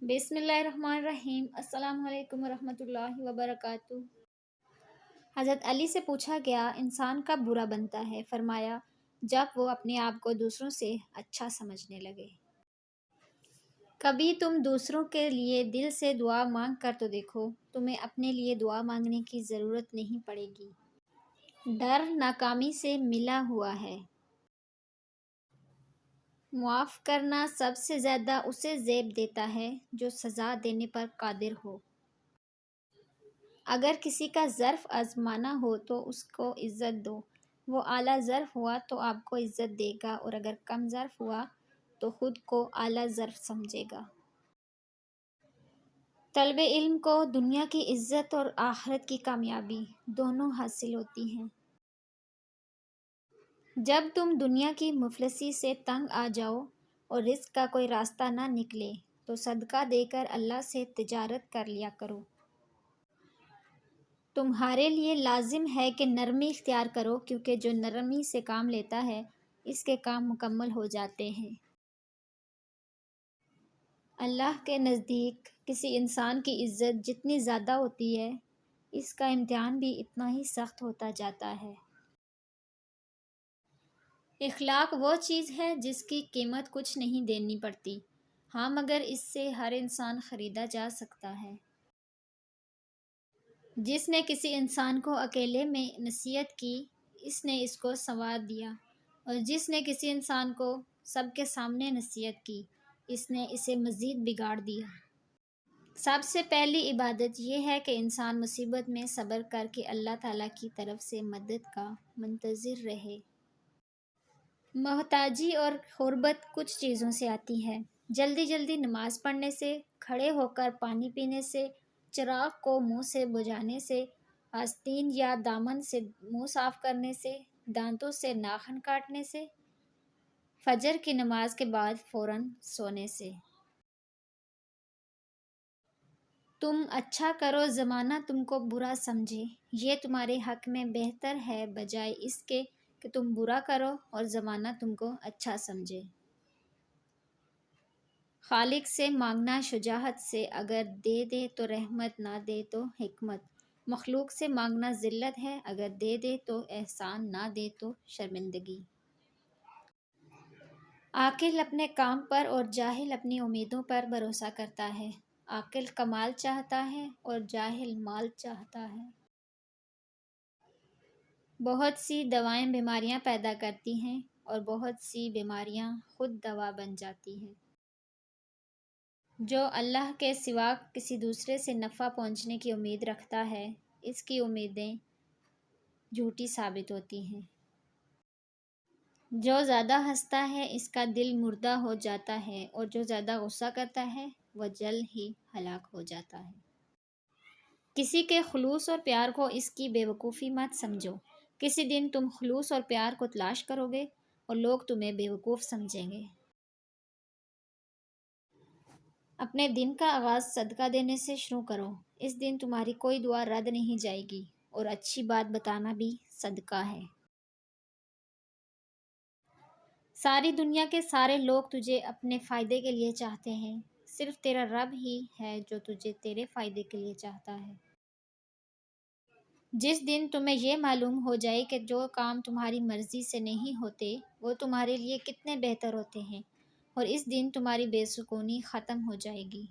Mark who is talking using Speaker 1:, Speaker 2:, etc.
Speaker 1: بسم اللہ الرحمن الرحیم۔ السلام علیکم ورحمۃ اللہ وبرکاتہ۔ حضرت علی سے پوچھا گیا، انسان کب برا بنتا ہے؟ فرمایا، جب وہ اپنے آپ کو دوسروں سے اچھا سمجھنے لگے۔ کبھی تم دوسروں کے لیے دل سے دعا مانگ کر تو دیکھو، تمہیں اپنے لیے دعا مانگنے کی ضرورت نہیں پڑے گی۔ ڈر ناکامی سے ملا ہوا ہے۔ معاف کرنا سب سے زیادہ اسے زیب دیتا ہے جو سزا دینے پر قادر ہو۔ اگر کسی کا ظرف آزمانا ہو تو اس کو عزت دو، وہ اعلیٰ ظرف ہوا تو آپ کو عزت دے گا، اور اگر کم ظرف ہوا تو خود کو اعلیٰ ظرف سمجھے گا۔ طالب علم کو دنیا کی عزت اور آخرت کی کامیابی دونوں حاصل ہوتی ہیں۔ جب تم دنیا کی مفلسی سے تنگ آ جاؤ اور رزق کا کوئی راستہ نہ نکلے تو صدقہ دے کر اللہ سے تجارت کر لیا کرو۔ تمہارے لیے لازم ہے کہ نرمی اختیار کرو، کیونکہ جو نرمی سے کام لیتا ہے اس کے کام مکمل ہو جاتے ہیں۔ اللہ کے نزدیک کسی انسان کی عزت جتنی زیادہ ہوتی ہے، اس کا امتحان بھی اتنا ہی سخت ہوتا جاتا ہے۔ اخلاق وہ چیز ہے جس کی قیمت کچھ نہیں دینی پڑتی، ہاں مگر اس سے ہر انسان خریدا جا سکتا ہے۔ جس نے کسی انسان کو اکیلے میں نصیحت کی، اس نے اس کو ثواب دیا، اور جس نے کسی انسان کو سب کے سامنے نصیحت کی، اس نے اسے مزید بگاڑ دیا۔ سب سے پہلی عبادت یہ ہے کہ انسان مصیبت میں صبر کر کے اللہ تعالیٰ کی طرف سے مدد کا منتظر رہے۔ محتاجی اور غربت کچھ چیزوں سے آتی ہے، جلدی جلدی نماز پڑھنے سے، کھڑے ہو کر پانی پینے سے، چراغ کو منہ سے بجھانے سے، آستین یا دامن سے منہ صاف کرنے سے، دانتوں سے ناخن کاٹنے سے، فجر کی نماز کے بعد فوراً سونے سے۔ تم اچھا کرو، زمانہ تم کو برا سمجھے، یہ تمہارے حق میں بہتر ہے بجائے اس کے کہ تم برا کرو اور زمانہ تم کو اچھا سمجھے۔ خالق سے مانگنا شجاعت سے، اگر دے دے تو رحمت، نہ دے تو حکمت۔ مخلوق سے مانگنا ذلت ہے، اگر دے دے تو احسان، نہ دے تو شرمندگی۔ عاقل اپنے کام پر اور جاہل اپنی امیدوں پر بھروسہ کرتا ہے۔ عاقل کمال چاہتا ہے اور جاہل مال چاہتا ہے۔ بہت سی دوائیں بیماریاں پیدا کرتی ہیں اور بہت سی بیماریاں خود دوا بن جاتی ہیں۔ جو اللہ کے سوا کسی دوسرے سے نفع پہنچنے کی امید رکھتا ہے، اس کی امیدیں جھوٹی ثابت ہوتی ہیں۔ جو زیادہ ہنستا ہے اس کا دل مردہ ہو جاتا ہے، اور جو زیادہ غصہ کرتا ہے وہ جلد ہی ہلاک ہو جاتا ہے۔ کسی کے خلوص اور پیار کو اس کی بے وقوفی مت سمجھو، کسی دن تم خلوص اور پیار کو تلاش کرو گے اور لوگ تمہیں بے وقوف سمجھیں گے۔ اپنے دن کا آغاز صدقہ دینے سے شروع کرو، اس دن تمہاری کوئی دعا رد نہیں جائے گی، اور اچھی بات بتانا بھی صدقہ ہے۔ ساری دنیا کے سارے لوگ تجھے اپنے فائدے کے لیے چاہتے ہیں، صرف تیرا رب ہی ہے جو تجھے تیرے فائدے کے لیے چاہتا ہے۔ جس دن تمہیں یہ معلوم ہو جائے کہ جو کام تمہاری مرضی سے نہیں ہوتے وہ تمہارے لیے کتنے بہتر ہوتے ہیں، اور اس دن تمہاری بے سکونی ختم ہو جائے گی۔